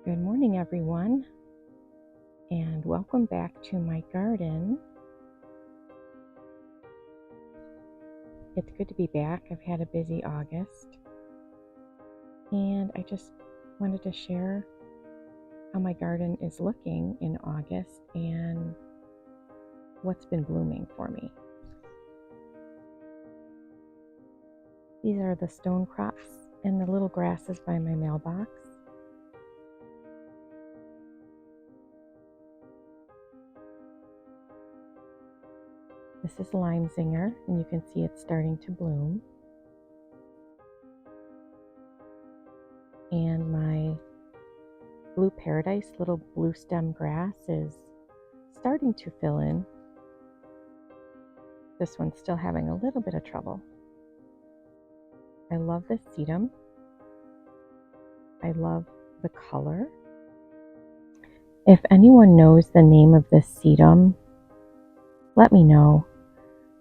Good morning, everyone, and welcome back to my garden. It's good to be back. I've had a busy August, and I just wanted to share how my garden is looking in August and what's been blooming for me. These are the stone crops and the little grasses by my mailbox. This is lime zinger, and you can see it's starting to bloom. And my blue paradise, little blue stem grass, is starting to fill in. This one's still having a little bit of trouble. I love this sedum. I love the color. If anyone knows the name of this sedum, let me know.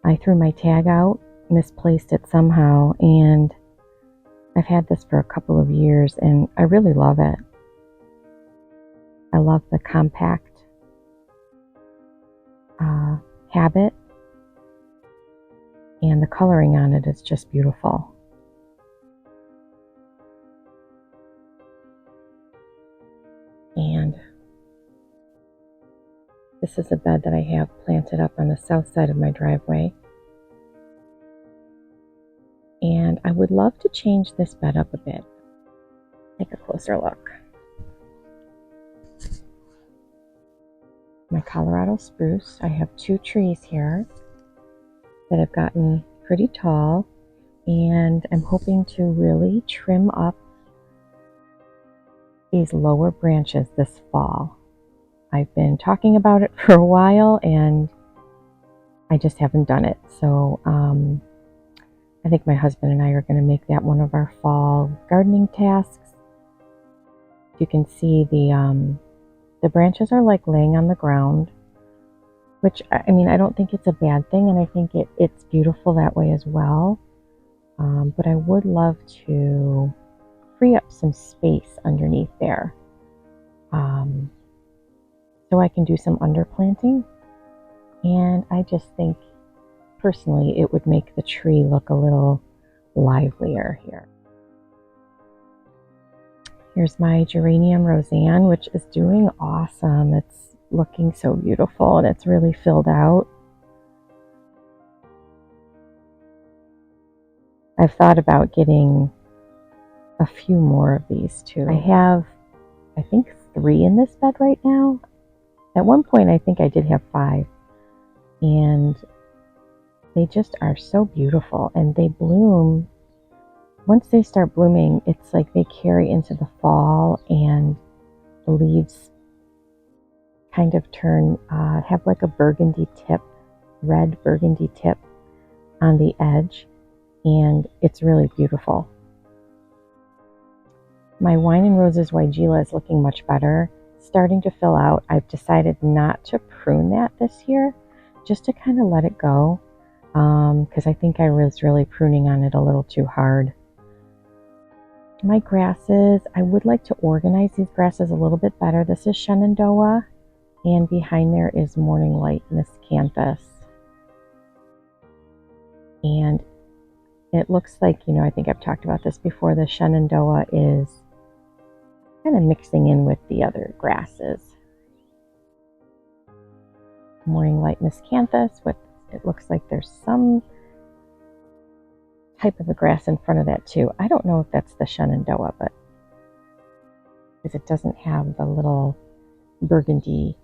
I threw my tag out, misplaced it somehow, and I've had this for a couple of years and I really love it. I love the compact habit, and the coloring on it is just beautiful. And this is a bed that I have planted up on the south side of my driveway. And I would love to change this bed up a bit. Take a closer look. My Colorado spruce. I have 2 trees here that have gotten pretty tall, and I'm hoping to really trim up these lower branches this fall. I've been talking about it for a while and I just haven't done it. So I think my husband and I are going to make that one of our fall gardening tasks. You can see the branches are like laying on the ground, which, I mean, I don't think it's a bad thing, and I think it's beautiful that way as well. But I would love to free up some space underneath there, so I can do some underplanting. And I just think, personally, it would make the tree look a little livelier here. Here's my geranium Roseanne, which is doing awesome. It's looking so beautiful and it's really filled out. I've thought about getting a few more of these too. I have, I think, 3 in this bed right now. At one point, I think I did have 5. And they just are so beautiful, and they bloom. Once they start blooming, it's like they carry into the fall, and the leaves kind of turn, have like a burgundy tip, red burgundy tip on the edge, and it's really beautiful. My Wine and Roses Weigela is looking much better, starting to fill out. I've decided not to prune that this year, just to kind of let it go, because I think I was really pruning on it a little too hard. My grasses, I would like to organize these grasses a little bit better. This is Shenandoah, and behind there is Morning Light Miscanthus. And it looks like, I think I've talked about this before, the Shenandoah is kind of mixing in with the other grasses. Morning Light Miscanthus, it looks like there's some type of a grass in front of that too. I don't know if that's the Shenandoah, but because it doesn't have the little burgundy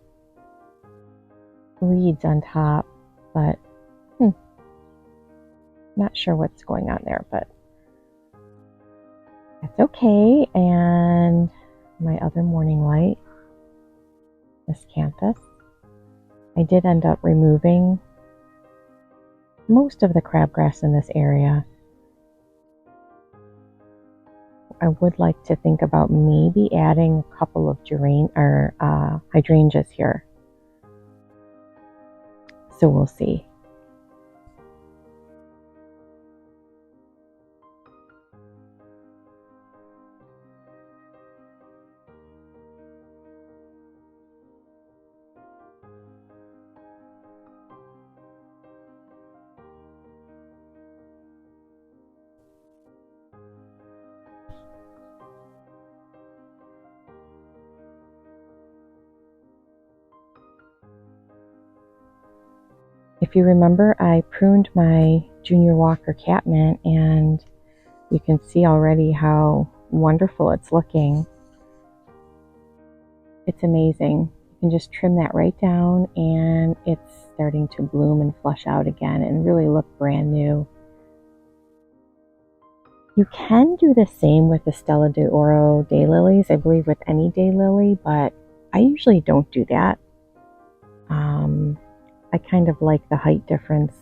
leaves on top, but not sure what's going on there, but that's okay. And my other Morning Light Miscanthus, I did end up removing most of the crabgrass in this area. I would like to think about maybe adding a couple of hydrangeas here. So we'll see. If you remember, I pruned my Junior Walker Catmint, and you can see already how wonderful it's looking. It's amazing. You can just trim that right down, and it's starting to bloom and flush out again and really look brand new. You can do the same with the Stella d'Oro daylilies, I believe with any daylily, but I usually don't do that. I kind of like the height difference.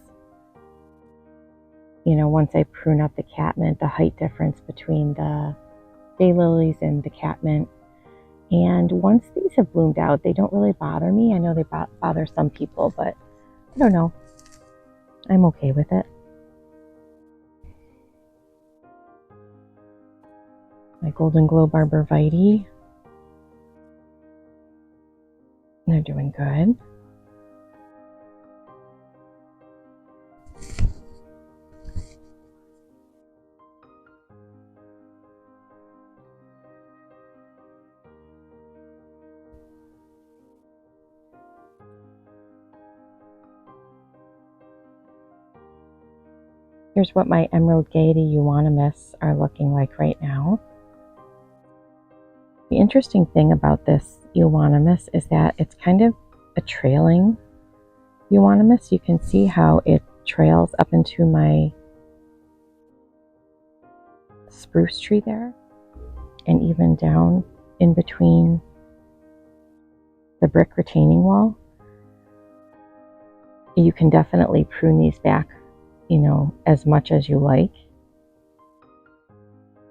You know, once I prune up the catmint, the height difference between the daylilies and the catmint. And once these have bloomed out, they don't really bother me. I know they bother some people, but I don't know. I'm okay with it. My Golden Globe arborvitae, they're doing good. Here's what my Emerald Gaiety euonymus are looking like right now. The interesting thing about this euonymus is that it's kind of a trailing euonymus. You can see how it trails up into my spruce tree there, and even down in between the brick retaining wall. You can definitely prune these back, you know, as much as you like.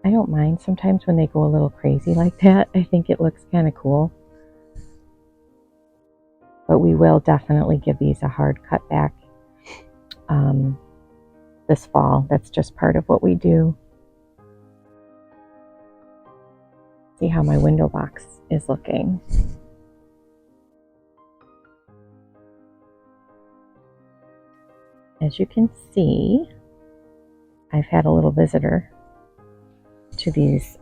I don't mind sometimes when they go a little crazy like that. I think it looks kind of cool. But we will definitely give these a hard cut back this fall. That's just part of what we do. See how my window box is looking. As you can see, I've had a little visitor to these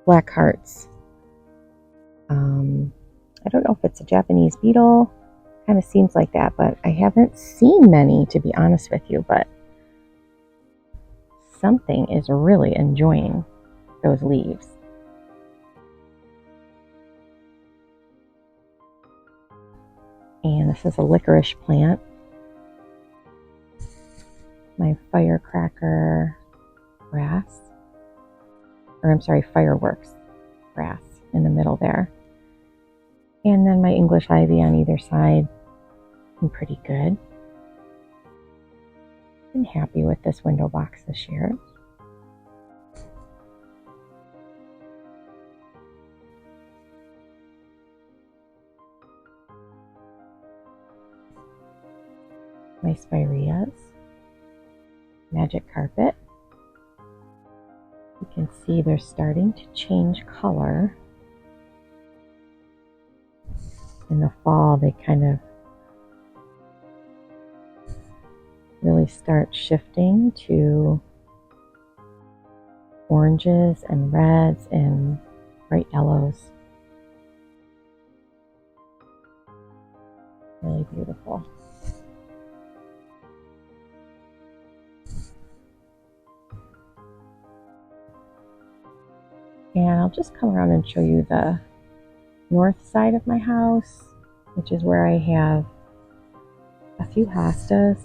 black hearts. I don't know if it's a Japanese beetle. Kind of seems like that, but I haven't seen many, to be honest with you. But something is really enjoying those leaves. And this is a licorice plant. My firecracker grass, or I'm sorry, fireworks grass in the middle there. And then my English ivy on either side. I'm pretty good. Been happy with this window box this year. My spireas, magic carpet. You can see they're starting to change color. In the fall, they kind of really start shifting to oranges and reds and bright yellows. Really beautiful. And I'll just come around and show you the north side of my house, which is where I have a few hostas.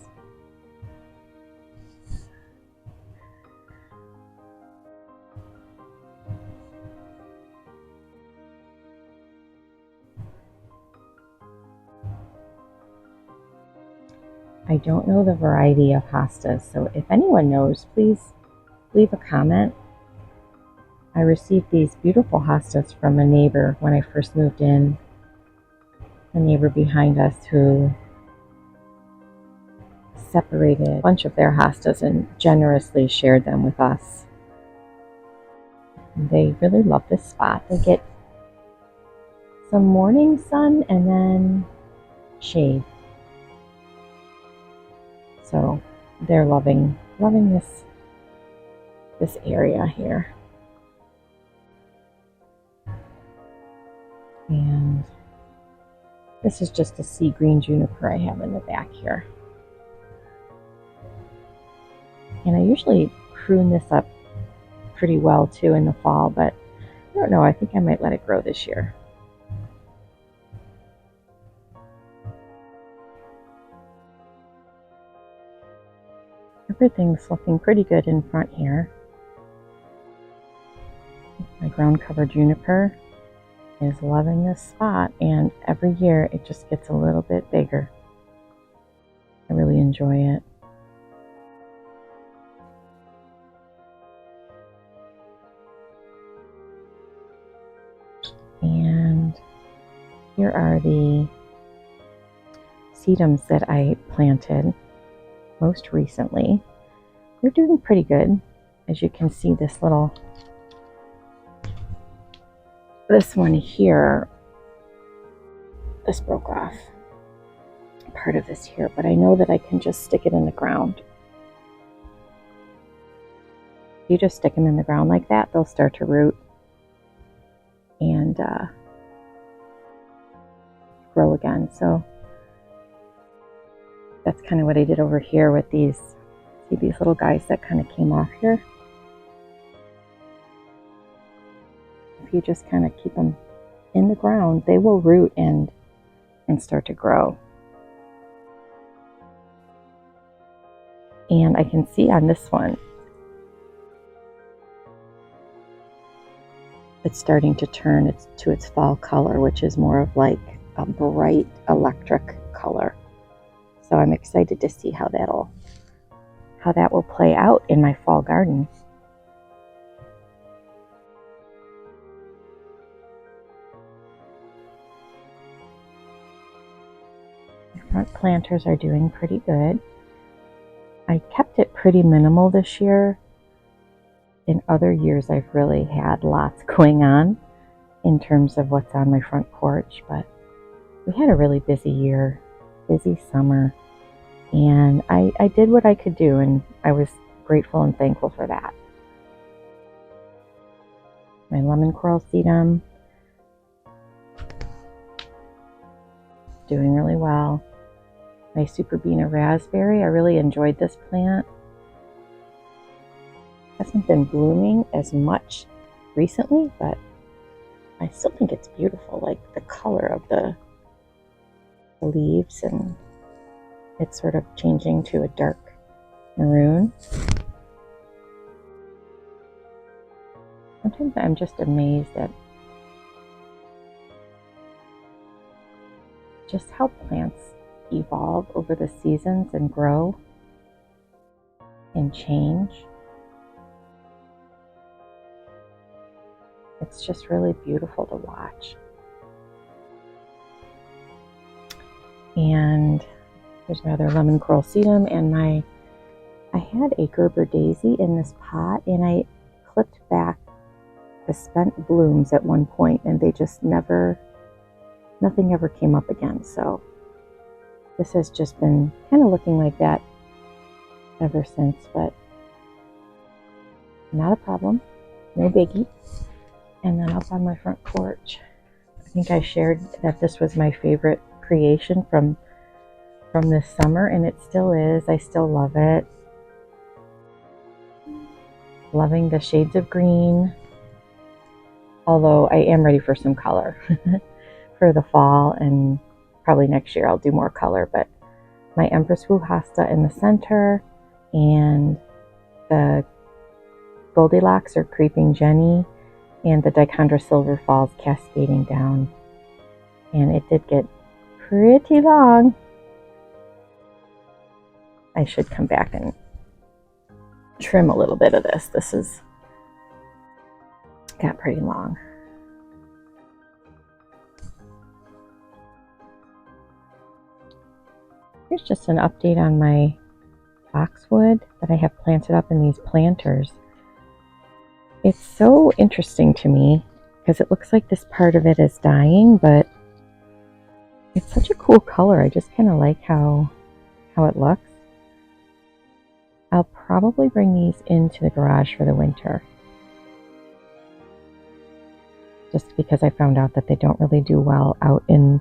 I don't know the variety of hostas, so if anyone knows, please leave a comment. I received these beautiful hostas from a neighbor when I first moved in. A neighbor behind us who separated a bunch of their hostas and generously shared them with us. They really love this spot. They get some morning sun and then shade. So they're loving this area here. And This is just a sea green juniper I have in the back here. And I usually prune this up pretty well too in the fall, but I don't know, I think I might let it grow this year. Everything's looking pretty good in front here. My ground cover juniper is loving this spot, and every year it just gets a little bit bigger. I really enjoy it. And here are the sedums that I planted most recently. They're doing pretty good. As you can see, this one here, this broke off part of this here, but I know that I can just stick it in the ground. You just stick them in the ground like that, they'll start to root and grow again. So that's kind of what I did over here with these. See these little guys that kind of came off here? If you just kind of keep them in the ground, they will root and start to grow. And I can see on this one, it's starting to turn to its fall color, which is more of like a bright electric color. So I'm excited to see how that will play out in my fall garden. My front planters are doing pretty good. I kept it pretty minimal this year. In other years, I've really had lots going on in terms of what's on my front porch, but we had a really busy year, busy summer, and I did what I could do, and I was grateful and thankful for that. My lemon coral sedum, doing really well. My Superbena raspberry, I really enjoyed this plant. Hasn't been blooming as much recently, but I still think it's beautiful, like the color of the leaves, and it's sort of changing to a dark maroon. Sometimes I'm just amazed at just how plants evolve over the seasons and grow and change. It's just really beautiful to watch. And here's my other lemon coral sedum, and I had a Gerber daisy in this pot, and I clipped back the spent blooms at one point, and they just nothing ever came up again. So this has just been kind of looking like that ever since, but not a problem, no biggie. And then up on my front porch, I think I shared that this was my favorite creation from this summer, and it still is. I still love it. Loving the shades of green, although I am ready for some color for the fall, and probably next year I'll do more color. But my Empress Wu hosta in the center, and the Goldilocks or Creeping Jenny, and the Dichondra Silver Falls cascading down. And it did get pretty long. I should come back and trim a little bit of this. This has got pretty long. Here's just an update on my boxwood that I have planted up in these planters. It's so interesting to me because it looks like this part of it is dying, but it's such a cool color. I just kind of like how it looks. I'll probably bring these into the garage for the winter, just because I found out that they don't really do well out in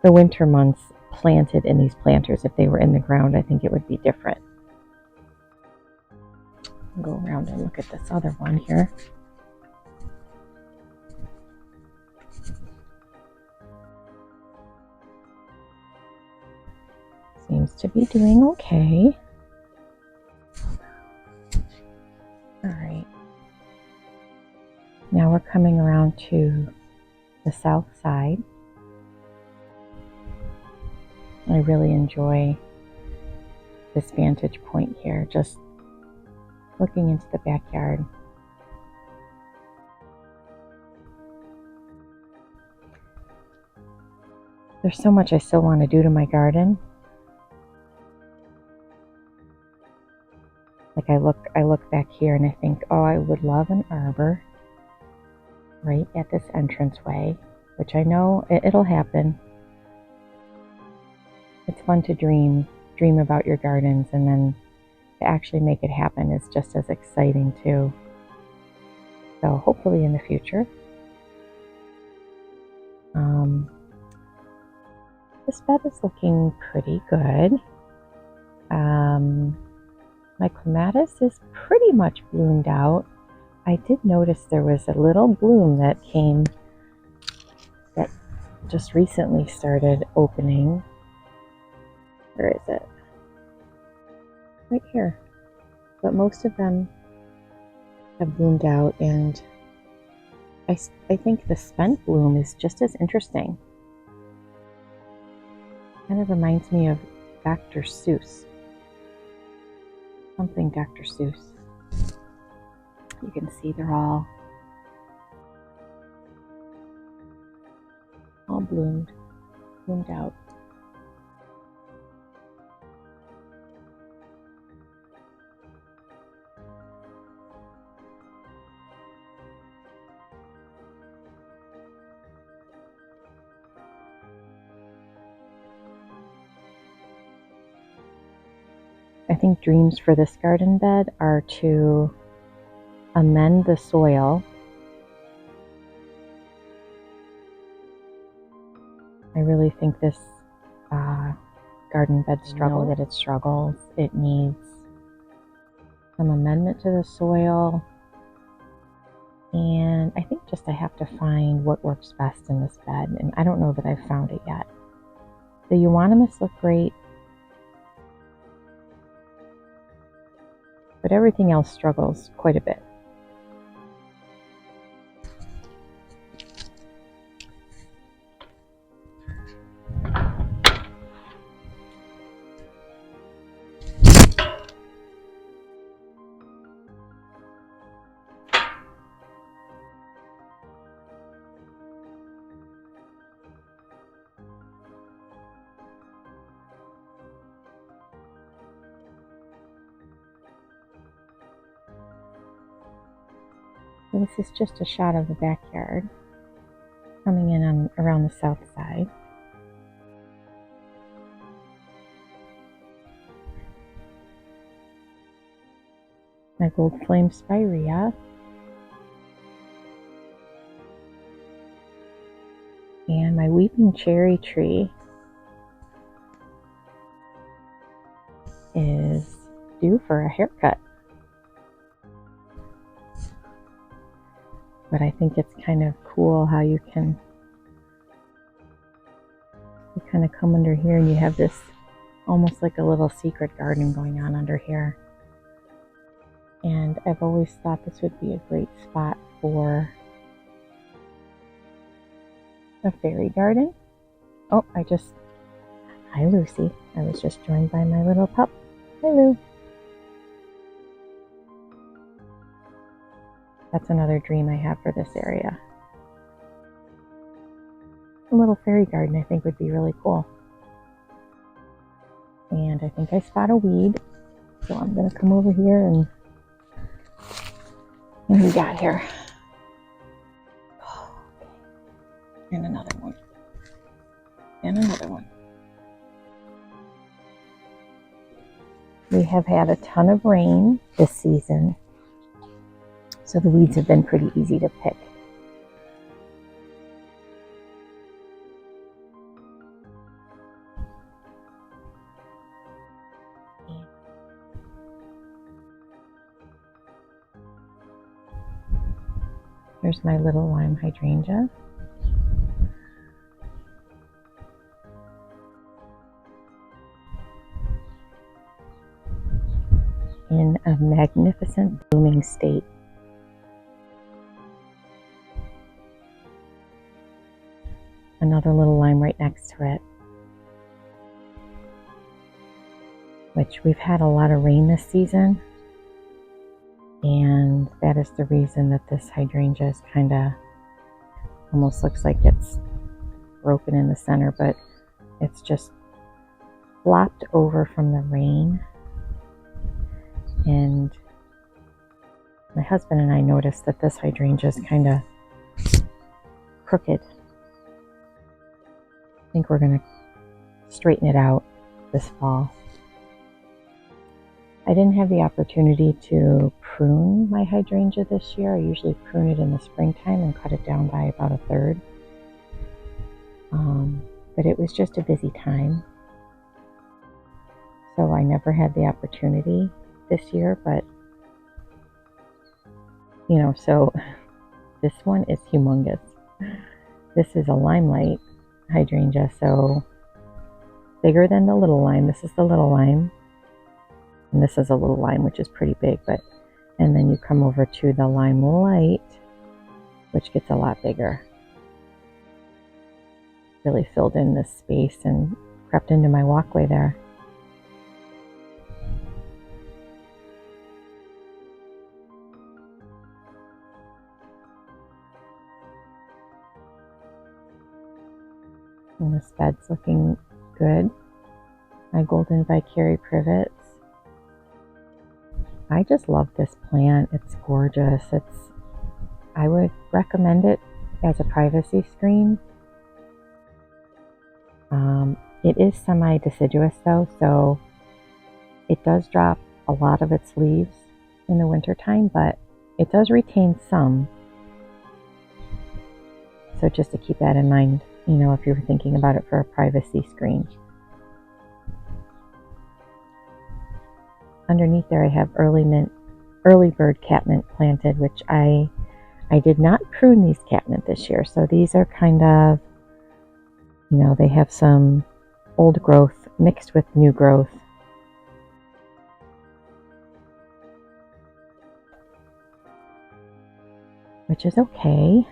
the winter months planted in these planters. If they were in the ground, I think it would be different. I'll go around and look at this other one here. Seems to be doing okay. All right. Now we're coming around to the south side. I really enjoy this vantage point here, just looking into the backyard. There's so much I still want to do to my garden. Like I look back here and I think, oh, I would love an arbor right at this entranceway, which I know it'll happen. It's fun to dream about your gardens, and then to actually make it happen is just as exciting too. So hopefully in the future. This bed is looking pretty good. My clematis is pretty much bloomed out. I did notice there was a little bloom that just recently started opening. Where is it? Right here. But most of them have bloomed out, and I think the spent bloom is just as interesting. Kind of reminds me of Dr. Seuss. Something Dr. Seuss. You can see they're all bloomed out. I think dreams for this garden bed are to amend the soil. I really think this garden bed struggles. That it struggles. It needs some amendment to the soil. And I think just I have to find what works best in this bed. And I don't know that I've found it yet. The euonymus look great, but everything else struggles quite a bit. This is just a shot of the backyard, coming in around the south side. My gold flame spirea. And my weeping cherry tree is due for a haircut. But I think it's kind of cool how you kind of come under here and you have this almost like a little secret garden going on under here. And I've always thought this would be a great spot for a fairy garden. Oh, hi Lucy. I was just joined by my little pup. Hi Lou. That's another dream I have for this area. A little fairy garden I think would be really cool. And I think I spot a weed. So I'm going to come over here and what do we got here? Oh, okay. And another one. And another one. We have had a ton of rain this season, so the weeds have been pretty easy to pick. Here's my little lime hydrangea. In a magnificent blooming state. Another little lime right next to it, which we've had a lot of rain this season, and that is the reason that this hydrangea is kind of almost looks like it's broken in the center, but it's just flopped over from the rain. And my husband and I noticed that this hydrangea is kind of crooked. I think we're going to straighten it out this fall. I didn't have the opportunity to prune my hydrangea this year. I usually prune it in the springtime and cut it down by about a third. But it was just a busy time. So I never had the opportunity this year, but you know, so this one is humongous. This is a limelight hydrangea, so bigger than the little lime. This is the little lime, and this is a little lime, which is pretty big, but and then you come over to the limelight, which gets a lot bigger. Really filled in this space and crept into my walkway there. And this bed's looking good. My golden vicary privets. I just love this plant. It's gorgeous. I would recommend it as a privacy screen. It is semi-deciduous though, so it does drop a lot of its leaves in the wintertime, but it does retain some. So just to keep that in mind, you know, if you were thinking about it for a privacy screen. Underneath there I have early bird catmint planted, which I did not prune these catmint this year. So these are kind of, you know, they have some old growth mixed with new growth. Which is okay.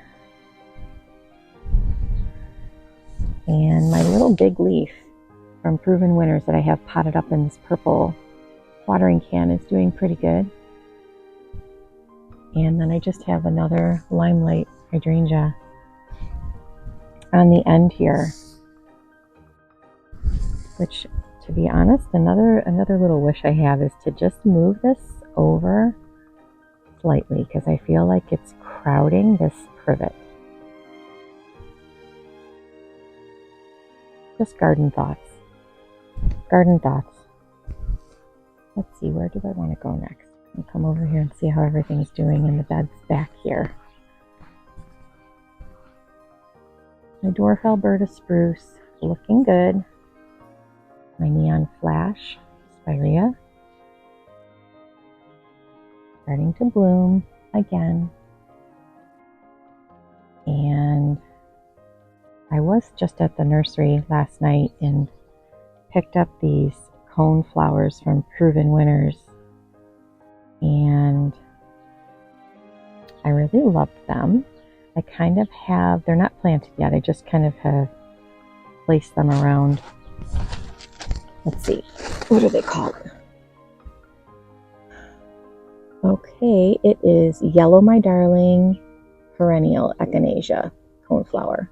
And my little big leaf from Proven Winners that I have potted up in this purple watering can is doing pretty good. And then I just have another limelight hydrangea on the end here, which, to be honest, another little wish I have is to just move this over slightly, because I feel like it's crowding this privet. Just garden thoughts. Garden thoughts. Let's see, where do I want to go next? I'll come over here and see how everything's doing in the beds back here. My dwarf Alberta spruce, looking good. My neon flash, spirea, starting to bloom again. And I was just at the nursery last night and picked up these cone flowers from Proven Winners, and I really loved them. I kind of have, they're not planted yet, I just kind of have placed them around. Let's see, what are they called? Okay, it is Yellow My Darling Perennial Echinacea coneflower.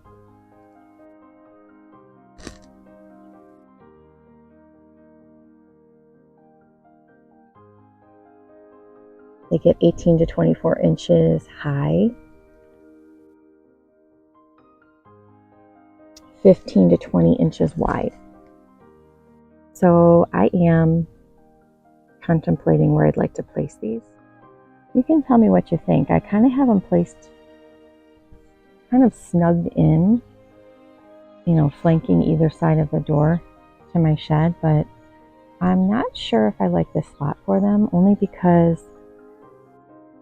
They get 18 to 24 inches high, 15 to 20 inches wide. So I am contemplating where I'd like to place these. You can tell me what you think. I kind of have them placed kind of snugged in, you know, flanking either side of the door to my shed, but I'm not sure if I like this spot for them, only because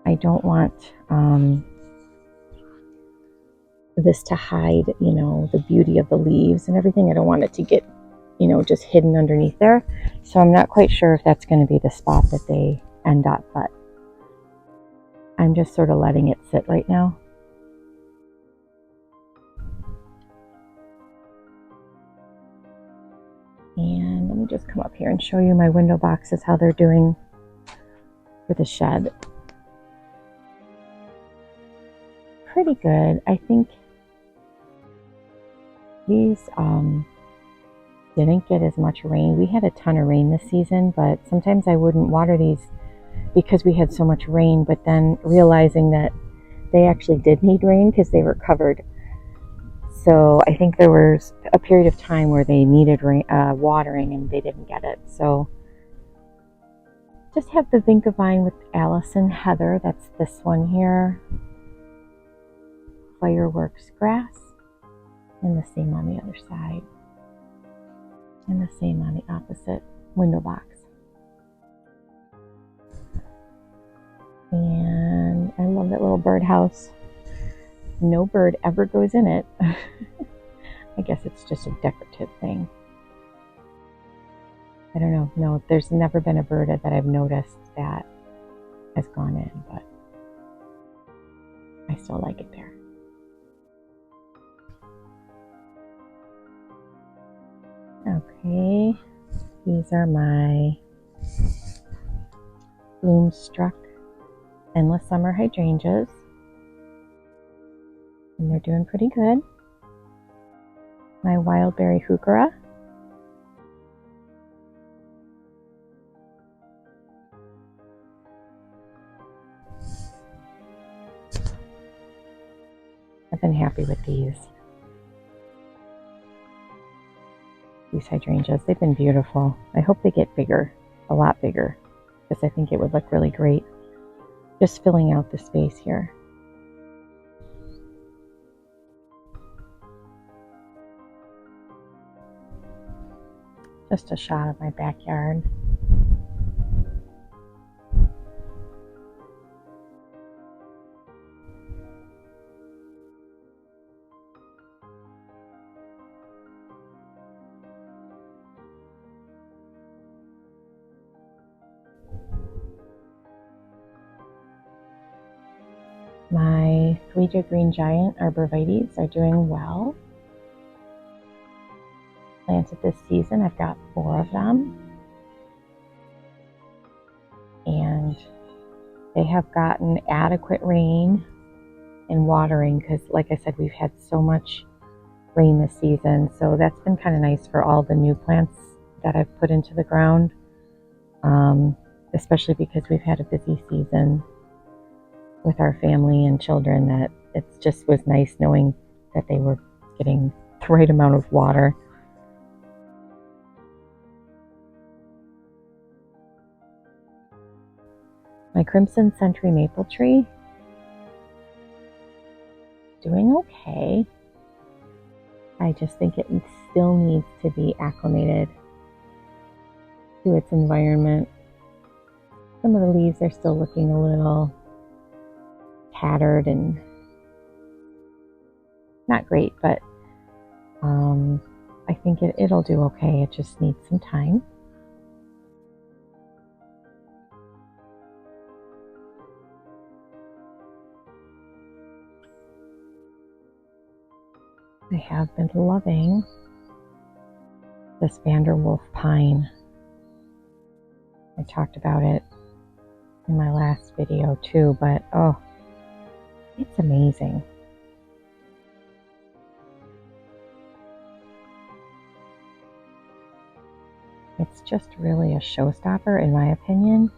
I don't want this to hide, you know, the beauty of the leaves and everything. I don't want it to get, you know, just hidden underneath there. So I'm not quite sure if that's going to be the spot that they end up, but I'm just sort of letting it sit right now. And let me just come up here and show you my window boxes, how they're doing for the shed. Pretty good. I think these didn't get as much rain. We had a ton of rain this season, but sometimes I wouldn't water these because we had so much rain, but then realizing that they actually did need rain because they were covered. So I think there was a period of time where they needed rain, watering, and they didn't get it. So just have the Vinca vine with Allison Heather. That's this one here. Fireworks grass. And the same on the other side. And the same on the opposite window box. And I love that little birdhouse. No bird ever goes in it. I guess it's just a decorative thing. I don't know. No, there's never been a bird that I've noticed that has gone in, but I still like it there. Okay, these are my bloom struck endless summer hydrangeas, and they're doing pretty good. My wild berry heuchera. I've been happy with these hydrangeas. They've been beautiful. I hope they get bigger, a lot bigger, because I think it would look really great just filling out the space here. Just a shot of my backyard. My 3 green giant arborvitaes are doing well. Planted this season, I've got 4 of them. And they have gotten adequate rain and watering because, like I said, we've had so much rain this season. So that's been kind of nice for all the new plants that I've put into the ground, especially because we've had a busy season with our family and children, that it just was nice knowing that they were getting the right amount of water. My crimson century maple tree, doing okay. I just think it still needs to be acclimated to its environment. Some of the leaves are still looking a little tattered and not great, but I think it'll do okay. It just needs some time. I have been loving this Vanderwolf pine. I talked about it in my last video too, but oh, it's amazing. It's just really a showstopper in my opinion.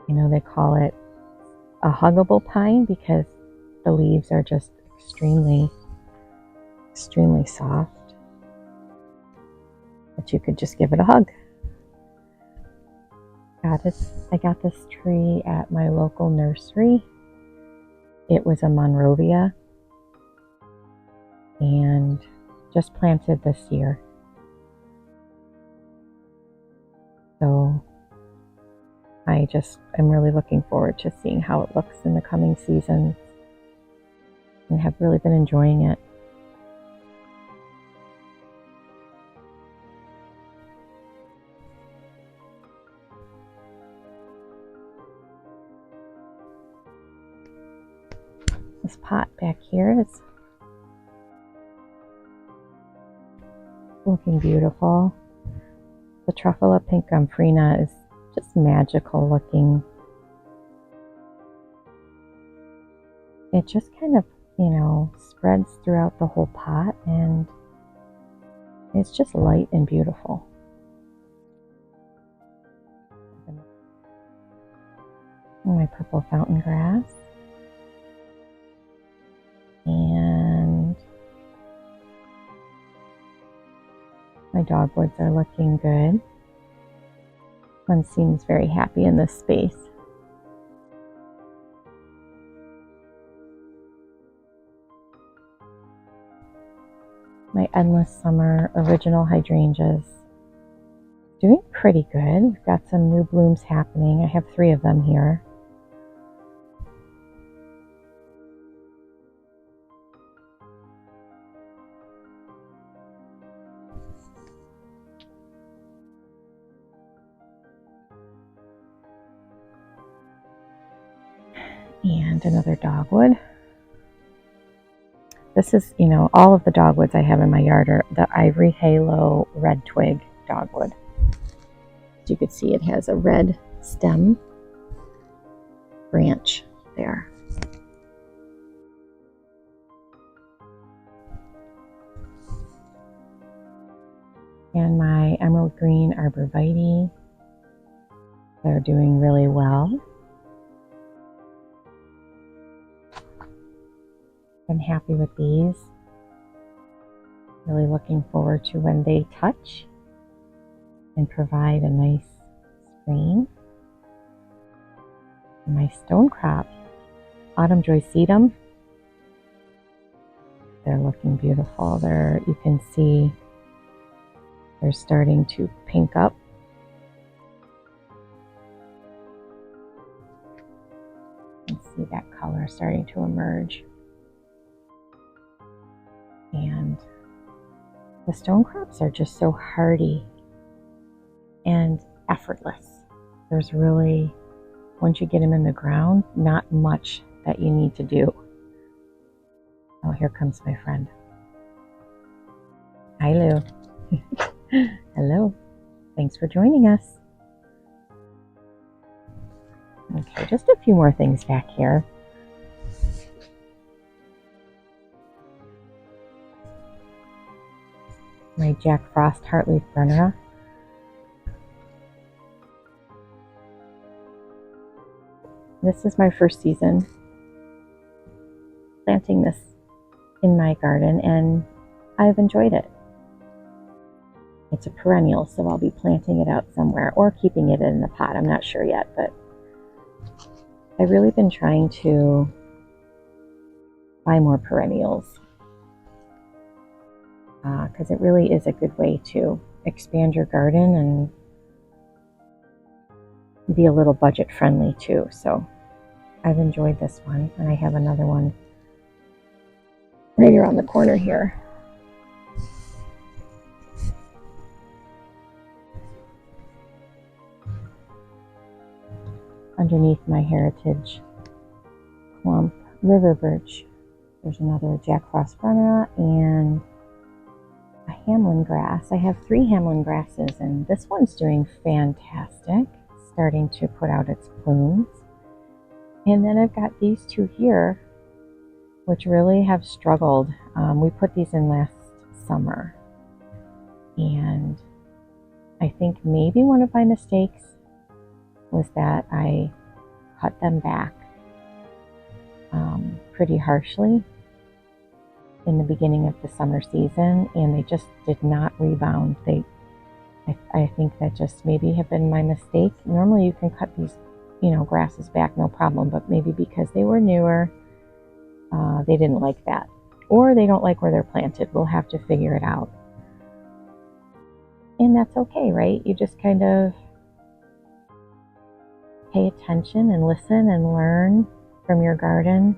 You know, they call it a huggable pine because the leaves are just extremely soft, that you could just give it a hug. I got this tree at my local nursery. It was a Monrovia and just planted this year. So I'm really looking forward to seeing how it looks in the coming seasons. and have really been enjoying it. This pot back here is looking beautiful. The Truffula Pink Gomphrena is just magical looking. It just kind of, spreads throughout the whole pot, and it's just light and beautiful. And my purple fountain grass. And my dogwoods are looking good. One seems very happy in this space. My endless summer original hydrangeas doing pretty good. We've got some new blooms happening. I have 3 of them here. And another dogwood. This is, all of the dogwoods I have in my yard are the Ivory Halo red twig dogwood. As you can see, it has a red stem branch there. And my emerald green arborvitae, they're doing really well. Been happy with these. Really looking forward to when they touch and provide a nice screen. And my stone crop, Autumn Joy sedum, they're looking beautiful. You can see they're starting to pink up. You can see that color starting to emerge. And the stone crops are just so hardy and effortless. There's really, once you get them in the ground, not much that you need to do. Oh, here comes my friend. Hi, Lou. Hello. Thanks for joining us. Okay, just a few more things back here. My Jack Frost Heartleaf Brennera. This is my first season planting this in my garden, and I've enjoyed it. It's a perennial, so I'll be planting it out somewhere or keeping it in a pot. I'm not sure yet, but I've really been trying to buy more perennials. Because it really is a good way to expand your garden and be a little budget friendly too. So I've enjoyed this one, and I have another one right around the corner here. Underneath my heritage clump river birch, there's another Jack Frost Brennera and a Hamlin grass. I have 3 Hamlin grasses, and this one's doing fantastic, starting to put out its plumes. And then I've got these 2 here, which really have struggled. We put these in last summer, and I think maybe one of my mistakes was that I cut them back pretty harshly in the beginning of the summer season, and they just did not rebound. I think that just maybe have been my mistake. Normally you can cut these, grasses back no problem, but maybe because they were newer, they didn't like that, or they don't like where they're planted. We'll have to figure it out, and that's okay, right? You just kind of pay attention and listen and learn from your garden.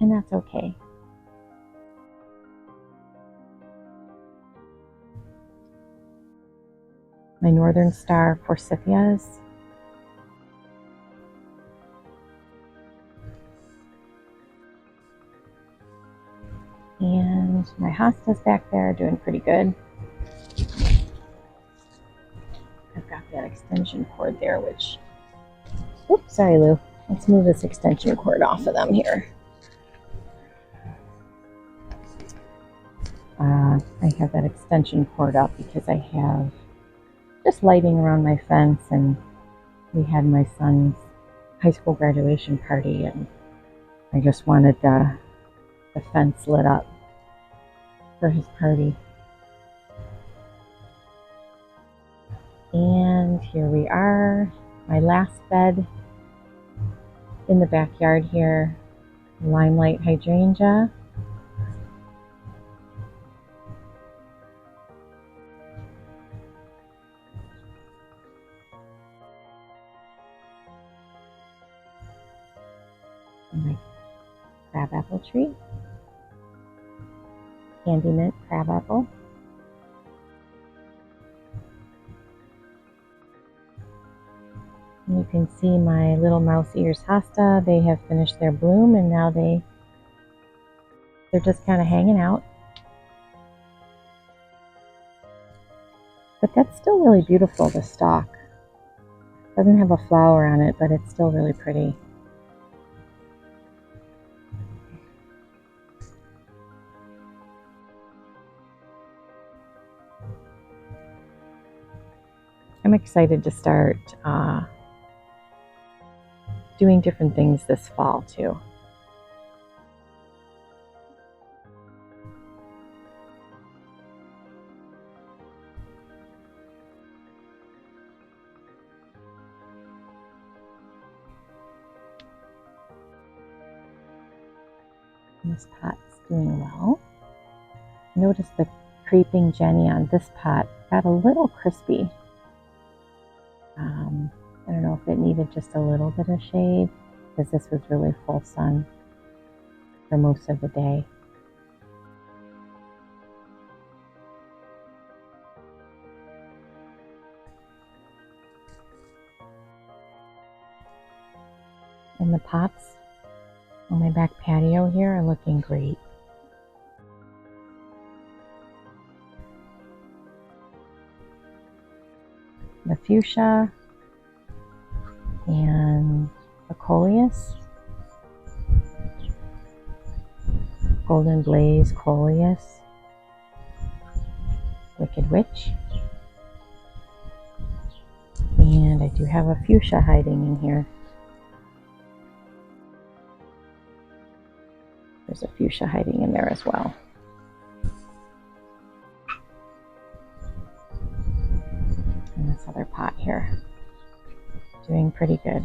and that's okay. My northern star forsythias. And my hostas back there are doing pretty good. I've got that extension cord there, which, oops, sorry Lou. Let's move this extension cord off of them here. I have that extension cord up because I have just lighting around my fence, and we had my son's high school graduation party, and I just wanted the fence lit up for his party. And here we are, my last bed in the backyard here, limelight hydrangea. And my crabapple tree, candy mint crabapple. And you can see my little mouse ears hosta. They have finished their bloom, and now they're just kind of hanging out. But that's still really beautiful, the stalk. Doesn't have a flower on it, but it's still really pretty. I'm excited to start doing different things this fall too. And this pot's doing well. Notice the creeping Jenny on this pot got a little crispy. I don't know if it needed just a little bit of shade, because this was really full sun for most of the day. And the pots on my back patio here are looking great. The fuchsia and the coleus, golden blaze coleus, wicked witch, and I do have a fuchsia hiding in here. There's a fuchsia hiding in there as well. And this other pot here, doing pretty good.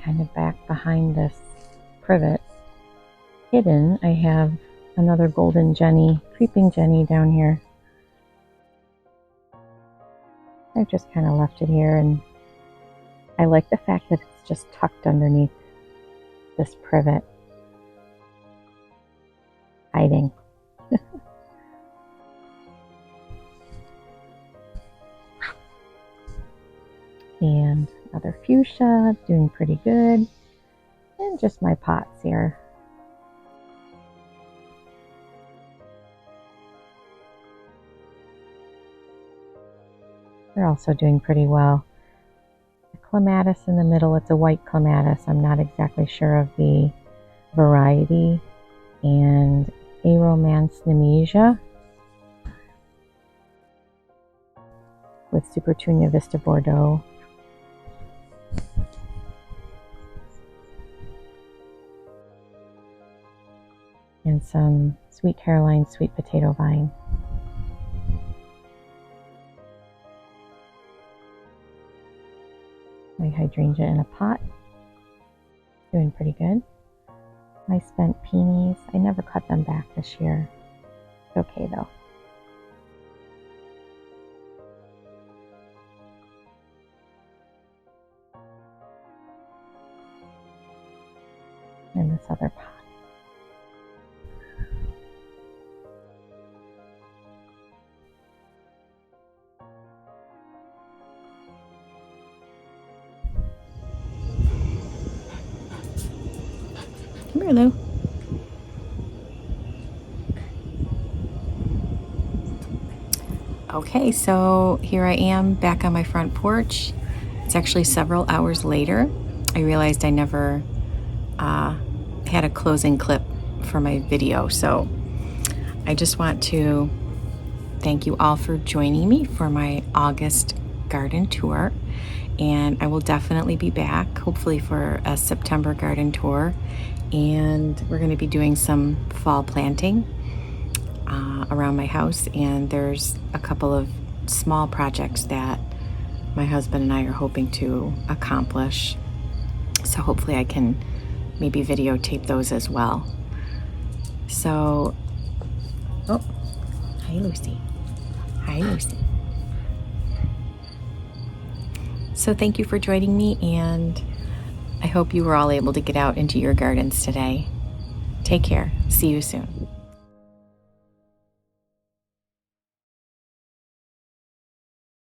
Kind of back behind this privet, hidden, I have another golden Jenny, creeping Jenny down here. I've just kind of left it here, and I like the fact that it's just tucked underneath this privet, hiding. And another fuchsia, doing pretty good. And just my pots here. They're also doing pretty well. The clematis in the middle, it's a white clematis. I'm not exactly sure of the variety. And Aromance Nemesia with Supertunia Vista Bordeaux. And some Sweet Caroline sweet potato vine. My hydrangea in a pot. Doing pretty good. I spent peonies. I never cut them back this year. It's okay though. And this other pot. Come here, Lou. Okay, so here I am back on my front porch. It's actually several hours later. I realized I never had a closing clip for my video, so I just want to thank you all for joining me for my August garden tour, and I will definitely be back, hopefully for a September garden tour, and we're going to be doing some fall planting around my house, and there's a couple of small projects that my husband and I are hoping to accomplish, so hopefully I can maybe videotape those as well. So, oh, hi Lucy. Hi Lucy. So thank you for joining me, and I hope you were all able to get out into your gardens today. Take care. See you soon.